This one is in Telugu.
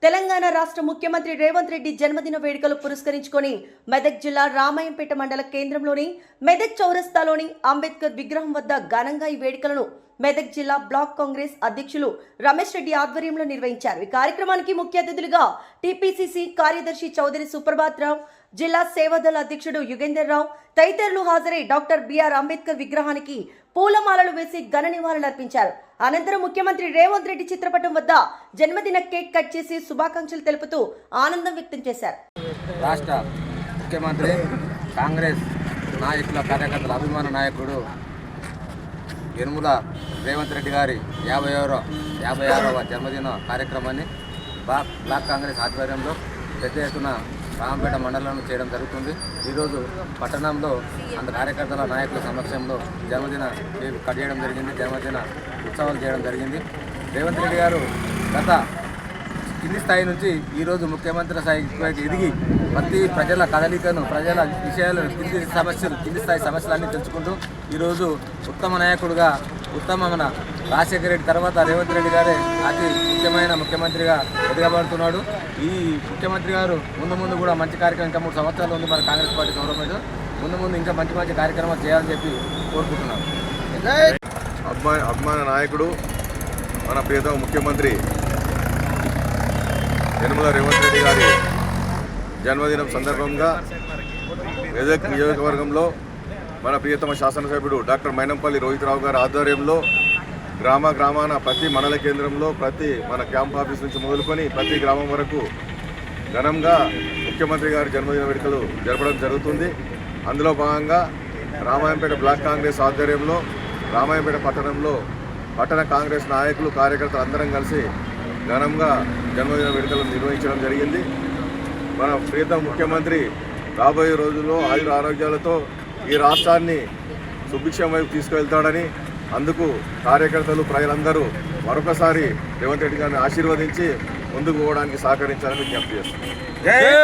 తెలంగాణ రాష్ట్ర ముఖ్యమంత్రి రేవంత్ రెడ్డి జన్మదిన వేడుకలు పురస్కరించుకొని మెదక్ జిల్లా రామాయంపేట మండల కేంద్రంలోని మెదక్ చౌరస్తాలోని అంబేద్కర్ విగ్రహం వద్ద ఘనంగా ఈ వేడుకలను మెదక్ జిల్లా బ్లాక్ కాంగ్రెస్ అధ్యక్షులు రమేష్ రెడ్డి ఆధ్వర్యంలో నిర్వహించారు। ఈ కార్యక్రమానికి ముఖ్య అతిథులుగా టీపీసీసీ కార్యదర్శి చౌదరి సుప్రభాత్ రావు, జిల్లా సేవాదళ అధ్యక్షుడు యుగేందర్ రావు తదితరులు హాజరై డాక్టర్ బిఆర్ అంబేద్కర్ విగ్రహానికి పూలమాలలు వేసి ఘన నివాళులర్పించారు। అనంతరం ముఖ్యమంత్రి రేవంత్ రెడ్డి చిత్రపటం వద్ద జన్మదిన కేక్ కట్ చేసి శుభాకాంక్షలు తెలుపుతూ ఆనందం వ్యక్తం చేశారు। రాష్ట్ర ముఖ్యమంత్రి కాంగ్రెస్ నాయకుల కార్యకర్తల అభిమాన నాయకుడు యనుమల రేవంత్ రెడ్డి గారి 56వ జన్మదిన కార్యక్రమాన్ని బ్లాక్ కాంగ్రెస్ ఆధ్వర్యంలో పెద్ద ఎత్తున రామంపేట మండలంలో చేయడం జరుగుతుంది। ఈరోజు పట్టణంలో అంత కార్యకర్తల నాయకుల సమక్షంలో జన్మదిన కేక్ కట్ చేయడం జరిగింది, జన్మదిన ఉత్సవాలు చేయడం జరిగింది। రేవంత్ రెడ్డి గారు గత కింది స్థాయి నుంచి ఈరోజు ముఖ్యమంత్రి స్థాయికి ఎదిగి ప్రతి ప్రజల కదలికను, ప్రజల విషయాలు, కింది స్థాయి సమస్యలన్నీ తెలుసుకుంటూ ఈరోజు ఉత్తమ నాయకుడుగా, మన రాజశేఖర రెడ్డి తర్వాత రేవంత్ రెడ్డి గారే అతి ముఖ్యమైన ముఖ్యమంత్రిగా ఎదగబడుతున్నాడు। ఈ ముఖ్యమంత్రి గారు ముందు కూడా మంచి కార్యక్రమం, ఇంకా 3 సంవత్సరాలు ఉంది మన కాంగ్రెస్ పార్టీ గవర్నమెంట్, ముందు ఇంకా మంచి కార్యక్రమాలు చేయాలని చెప్పి కోరుకుంటున్నాను। అభిమాన నాయకుడు మన ప్రియతమ ముఖ్యమంత్రి యనుమల రేవంత్ రెడ్డి గారి జన్మదినం సందర్భంగా మెదక్ నియోజకవర్గంలో మన ప్రియతమ శాసనసభ్యుడు డాక్టర్ మైనంపల్లి రోహితరావు గారి ఆధ్వర్యంలో గ్రామాన ప్రతి మండల కేంద్రంలో, ప్రతి మన క్యాంప్ ఆఫీస్ నుంచి మొదలుకొని ప్రతి గ్రామం వరకు ఘనంగా ముఖ్యమంత్రి గారి జన్మదిన వేడుకలు జరపడం జరుగుతుంది। అందులో భాగంగా రామాయంపేట బ్లాక్ కాంగ్రెస్ ఆధ్వర్యంలో రామాయంపేట పట్టణంలో పట్టణ కాంగ్రెస్ నాయకులు, కార్యకర్తలు అందరం కలిసి ఘనంగా జన్మదిన వేడుకలను నిర్వహించడం జరిగింది। మన ప్రియతమ ముఖ్యమంత్రి రాబోయే రోజుల్లో ఆయుర ఆరోగ్యాలతో ఈ రాష్ట్రాన్ని సుభిక్షం వైపు తీసుకువెళ్తాడని, అందుకు కార్యకర్తలు, ప్రజలందరూ మరొకసారి రేవంత్ రెడ్డి గారిని ఆశీర్వదించి ముందుకు పోవడానికి సహకరించాలని విజ్ఞప్తి చేస్తున్నాను।